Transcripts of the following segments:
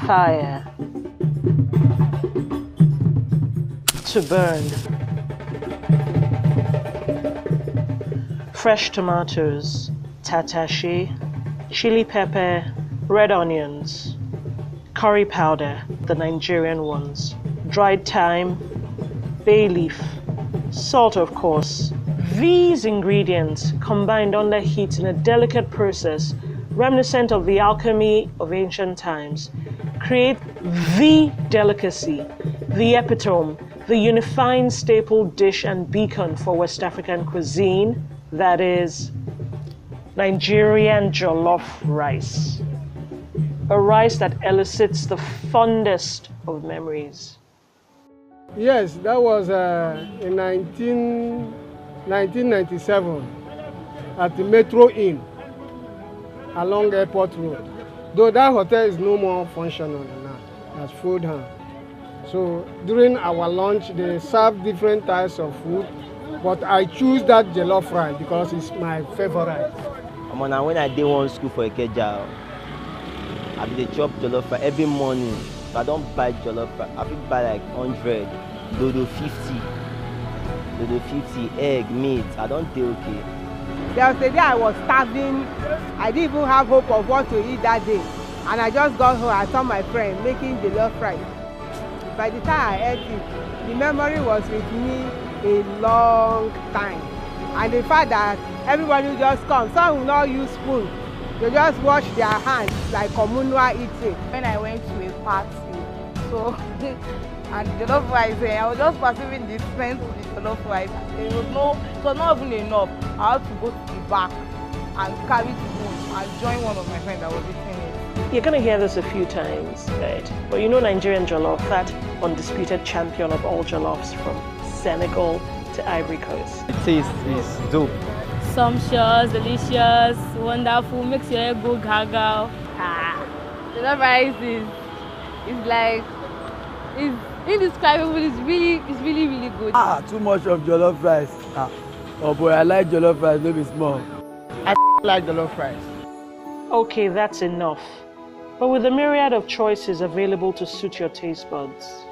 fire to burn. Fresh tomatoes, tatashe, chili pepper, red onions, curry powder, the Nigerian ones, dried thyme, bay leaf, salt of course. These ingredients combined under heat in a delicate process reminiscent of the alchemy of ancient times create the delicacy, the epitome, the unifying staple dish and beacon for West African cuisine, that is Nigerian jollof rice. A rice that elicits the fondest of memories. Yes, that was in 1997 at the Metro Inn along Airport Road. Though that hotel is no more functional now, as food hall. So during our lunch, they serve different types of food, but I choose that jollof rice because it's my favorite. When I did one school for Ikeja, I be chop jollof rice every morning. If I don't buy jollof rice, I will buy like 100, dodo 50, egg, meat. I don't do okay. There was a day I was starving. I didn't even have hope of what to eat that day. And I just got home, I saw my friend making jollof rice. By the time I ate it, the memory was with me a long time. And the fact that everybody will just come, some will not use spoon. They just wash their hands like communal eating. When I went to a party, so and jollof rice, I was just perceiving the strength of the jollof rice. It was not even enough. I had to go to the back and carry the spoon and join one of my friends that was eating it. You're going to hear this a few times, right? But you know Nigerian jollof, that undisputed champion of all jollofs from Senegal to Ivory Coast. The taste is dope. Sumptuous, delicious, wonderful, makes your head go gaga. Jollof rice is indescribable. It's really good. Too much of jollof rice. Oh boy, I like jollof rice, maybe small. I like jollof rice. Okay, that's enough. But with a myriad of choices available to suit your taste buds.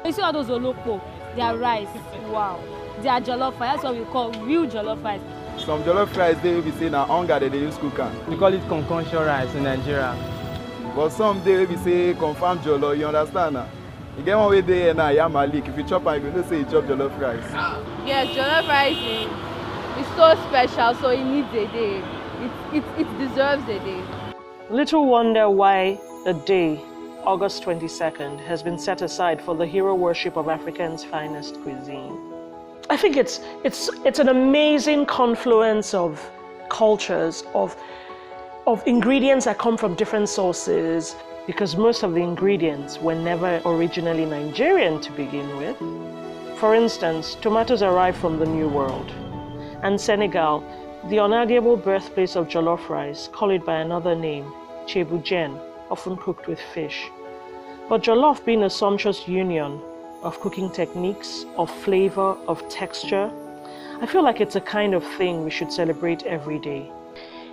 You see all those olokpo, they are rice. Wow. They are jollof rice. That's what we call real jollof rice. Some jollof rice they will be saying na hunger they use cook am. We call it concoction rice in Nigeria. But some they will be say confirm jollof, you understand now? You get one way there now, Yamalik. If you chop and you go say you chop jollof rice. Yes, jollof rice is so special, so it needs a day. It deserves a day. Little wonder why the day, August 22nd, has been set aside for the hero worship of African's finest cuisine. I think it's an amazing confluence of cultures, of ingredients that come from different sources, because most of the ingredients were never originally Nigerian to begin with. For instance, tomatoes arrived from the New World, and Senegal, the unarguable birthplace of jollof rice, call it by another name, chebujen, often cooked with fish. But jollof being a sumptuous union of cooking techniques, of flavor, of texture, I feel like it's a kind of thing we should celebrate every day.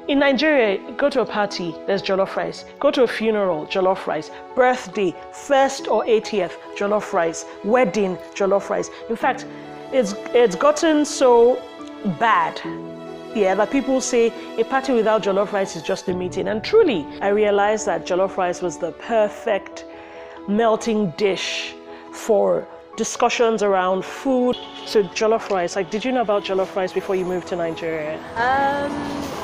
In Nigeria, go to a party, there's jollof rice. Go to a funeral, jollof rice. Birthday, 1st or 80th, jollof rice. Wedding, jollof rice. In fact, it's gotten so bad, that people say a party without jollof rice is just a meeting. And truly, I realized that jollof rice was the perfect melting dish for discussions around food. So jollof rice, did you know about jollof rice before you moved to Nigeria?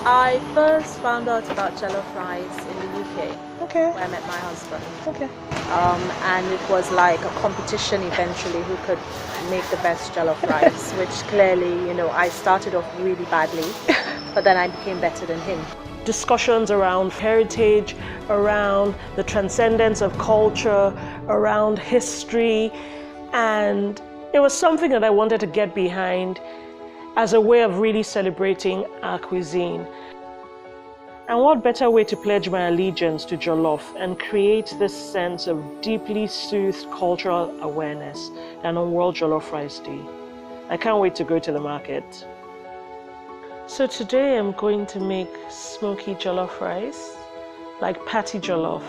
I first found out about jollof rice in the UK. Okay. Where I met my husband. Okay. And it was like a competition eventually who could make the best jollof rice, which clearly, I started off really badly, but then I became better than him. Discussions around heritage, around the transcendence of culture, around history, and it was something that I wanted to get behind as a way of really celebrating our cuisine. And what better way to pledge my allegiance to jollof and create this sense of deeply soothed cultural awareness than on World Jollof Rice Day. I can't wait to go to the market. So today I'm going to make smoky jollof rice, like patty jollof,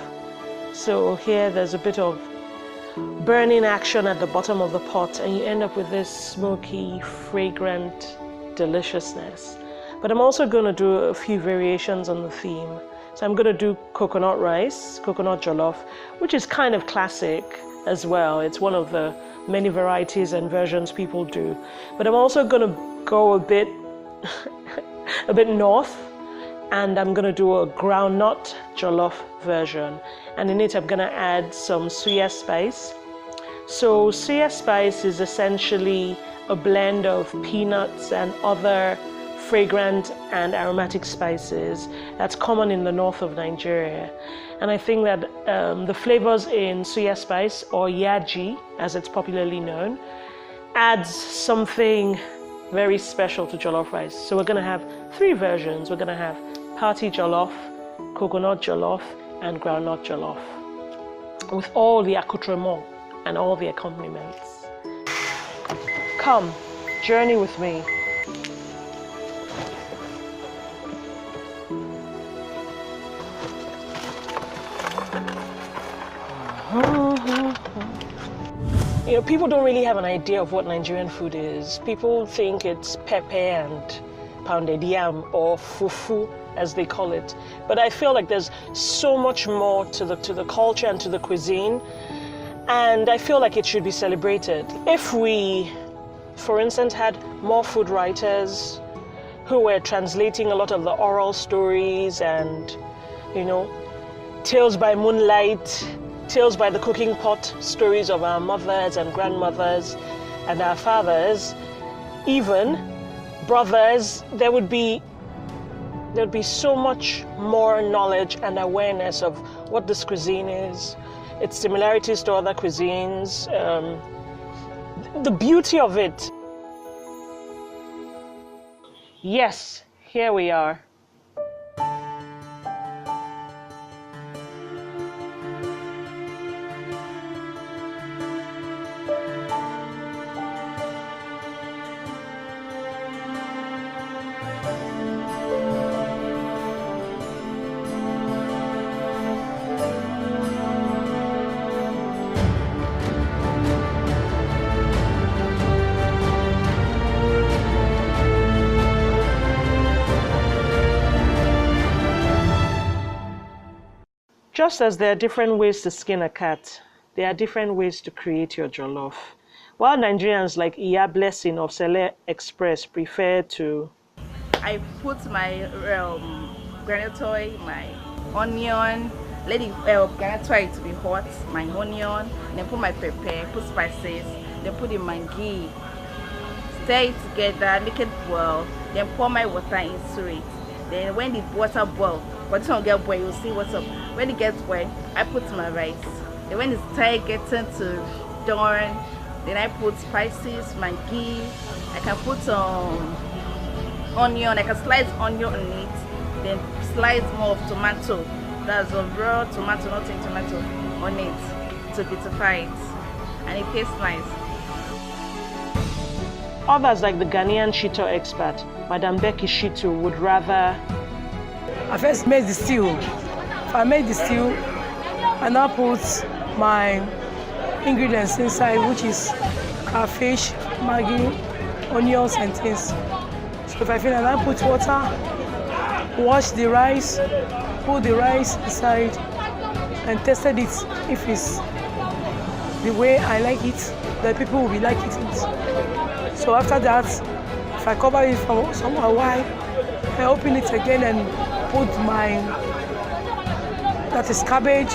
So here there's a bit of burning action at the bottom of the pot, and you end up with this smoky, fragrant deliciousness. But I'm also going to do a few variations on the theme. So I'm going to do coconut rice, coconut jollof, which is kind of classic as well. It's one of the many varieties and versions people do. But I'm also going to go a bit north, and I'm going to do a groundnut jollof version. And in it I'm going to add some suya spice. So suya spice is essentially a blend of peanuts and other fragrant and aromatic spices that's common in the north of Nigeria. And I think that the flavors in suya spice, or yaji as it's popularly known, adds something very special to jollof rice. So we're going to have 3 versions. We're going to have party jollof, coconut jollof, and groundnut jollof, with all the accoutrements and all the accompaniments. Come, journey with me. You know, people don't really have an idea of what Nigerian food is. People think it's pepper and pounded yam, or fufu as they call it. But I feel like there's so much more to the culture and to the cuisine, and I feel like it should be celebrated. If we, for instance, had more food writers who were translating a lot of the oral stories and, you know, tales by moonlight, tales by the cooking pot, stories of our mothers and grandmothers and our fathers, even brothers, there would be so much more knowledge and awareness of what this cuisine is, its similarities to other cuisines, the beauty of it. Yes, here we are. Just as there are different ways to skin a cat, there are different ways to create your jollof. While Nigerians like Iya Blessing of Sele Express prefer to... I put my granite oil, my onion, let the granite oil to be hot, my onion, then put my pepper, put spices, then put the mangi, stir it together, make it boil, then pour my water into it. Then when the water boils, but this one get boil, you'll see what's up. When it gets boiled, I put my rice. Then when it's started getting to done, then I put spices, mangi. I can put onion. I can slice onion on it. Then slice more of tomato. That's a raw tomato, not in tomato, on it to beautify it, and it tastes nice. Others, like the Ghanaian Shito expert, Madam Becky Shito, would rather... I first made the stew. If I made the stew, I now put my ingredients inside, which is crayfish, maggi, onions, and things. So if I finish, I put water, wash the rice, put the rice inside, and tested it. If it's the way I like it, the people will be liking it. So after that, if I cover it for a while, I open it again and put my, that is cabbage,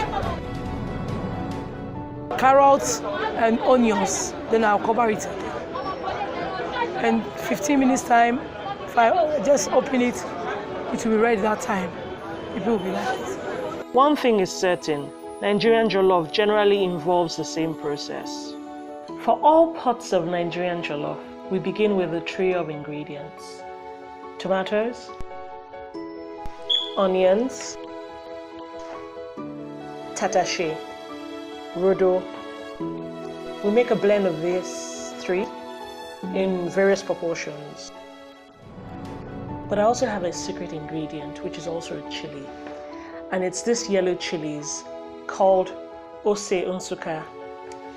carrots, and onions. Then I'll cover it again. And 15 minutes time, if I just open it, it will be ready that time. People will be like it. One thing is certain, Nigerian jollof generally involves the same process. For all pots of Nigerian jollof, we begin with a tray of ingredients. Tomatoes, onions, tatashe, rodo. We make a blend of these 3 in various proportions. But I also have a secret ingredient, which is also a chili. And it's this yellow chilies called Ose Unsuka.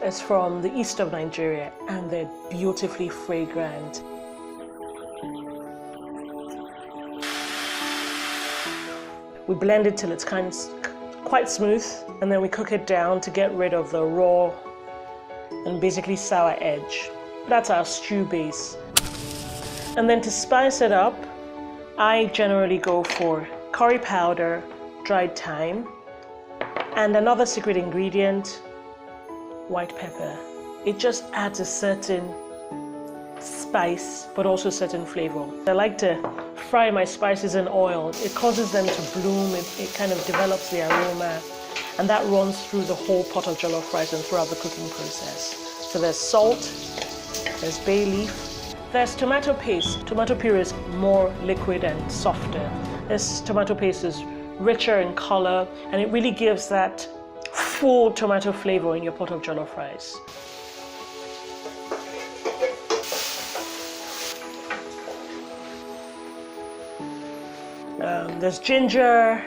It's from the east of Nigeria, and they're beautifully fragrant. We blend it till it's quite smooth, and then we cook it down to get rid of the raw and basically sour edge. That's our stew base. And then to spice it up, I generally go for curry powder, dried thyme, and another secret ingredient, white pepper. It just adds a certain spice, but also certain flavor. I like to fry my spices in oil. It causes them to bloom, it kind of develops the aroma, and that runs through the whole pot of jollof rice and throughout the cooking process. So there's salt, there's bay leaf, there's tomato paste. Tomato puree is more liquid and softer. This tomato paste is richer in color, and it really gives that full tomato flavor in your pot of jollof rice. There's ginger.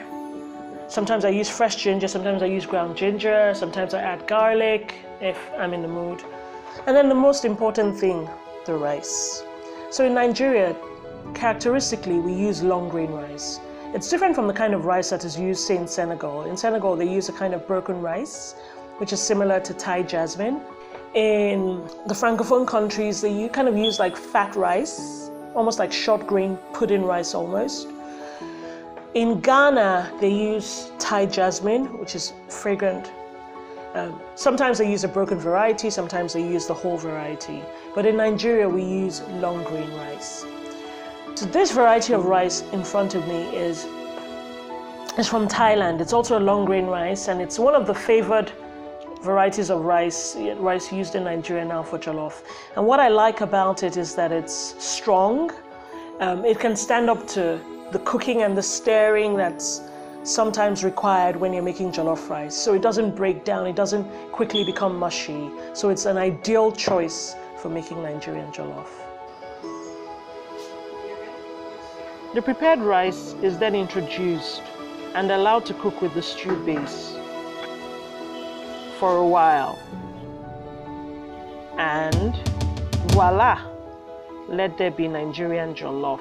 Sometimes I use fresh ginger, sometimes I use ground ginger, sometimes I add garlic if I'm in the mood. And then the most important thing, the rice. So in Nigeria, characteristically, we use long grain rice. It's different from the kind of rice that is used, say, in Senegal. In Senegal, they use a kind of broken rice, which is similar to Thai jasmine. In the Francophone countries, they kind of use like fat rice, almost like short grain pudding rice almost. In Ghana, they use Thai jasmine, which is fragrant. Sometimes they use a broken variety, sometimes they use the whole variety. But in Nigeria, we use long grain rice. So this variety of rice in front of me is from Thailand. It's also a long grain rice, and it's one of the favored varieties of rice used in Nigeria now for jollof. And what I like about it is that it's strong. It can stand up to the cooking and the stirring that's sometimes required when you're making jollof rice. So it doesn't break down, it doesn't quickly become mushy. So it's an ideal choice for making Nigerian jollof. The prepared rice is then introduced and allowed to cook with the stew base for a while. And voila, let there be Nigerian jollof.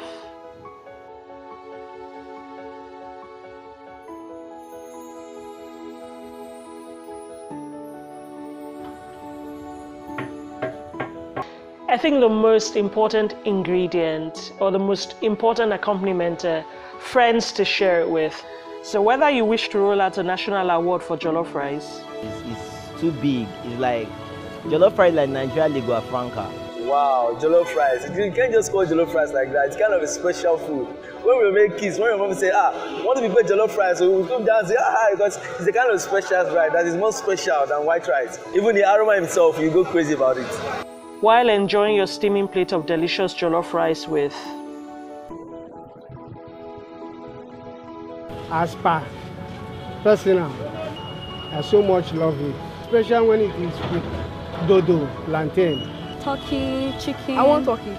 I think the most important ingredient or the most important accompaniment friends to share it with. So whether you wish to roll out a national award for jollof rice, it's too big. It's like jollof rice like Nigeria Lingua Franca. Wow, jollof rice. You can't just call jollof rice like that. It's kind of a special food. When we make kids, when your mom say, want to prepare jollof rice, so we come down and say, because it's a kind of special rice that is more special than white rice. Even the aroma himself, you go crazy about it. While enjoying your steaming plate of delicious jollof rice with Aspa. Personal, I so much love it, especially when it is with dodo, plantain. Turkey, chicken. I want turkey.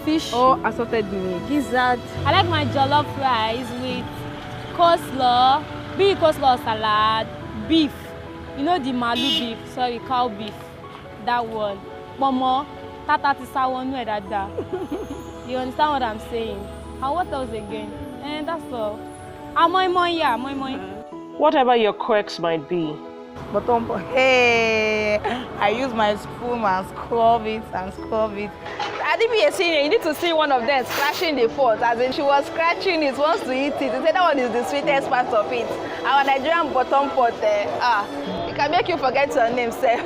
Fish. Or assorted meat. Gizzard. I like my jollof rice with coleslaw, be it coleslaw salad, beef. You know the malu beef, sorry, cow beef. That one. Momo, tata sour no dada. You understand what I'm saying? And what else again? And that's all. Moi. whatever your quirks might be. Hey, I use my spoon and scrub it and scrub it. I didn't be a senior. You need to see one of them scratching the pot. As in, she was scratching it, wants to eat it. They said that one is the sweetest part of it. Our Nigerian bottom pot, it can make you forget your name, sir.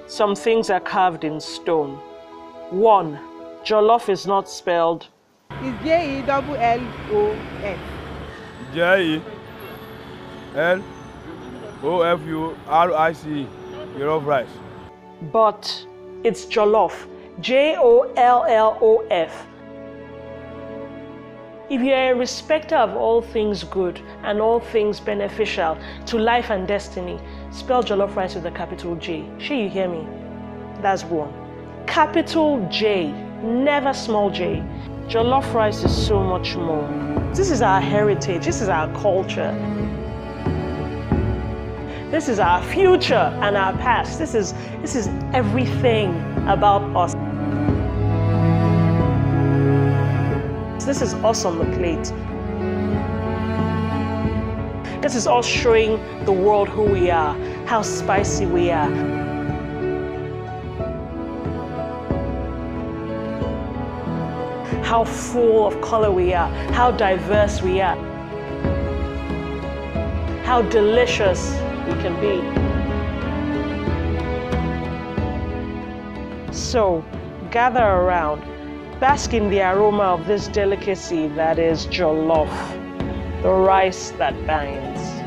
Some things are carved in stone. 1, jollof is not spelled. It's J-E-L-L-O-F. J-E-L-O-F-U-R-I-C, jollof rice. But it's jollof. J-O-L-L-O-F. If you are a respecter of all things good and all things beneficial to life and destiny, spell jollof rice with a capital J. Sure, you hear me? That's 1. Capital J, never small j. Jollof rice is so much more. This is our heritage, this is our culture. This is our future and our past. This is everything about us. This is us on the plate. This is us showing the world who we are, how spicy we are. How full of color we are, how diverse we are, how delicious we can be. So, gather around, bask in the aroma of this delicacy that is jollof, the rice that binds.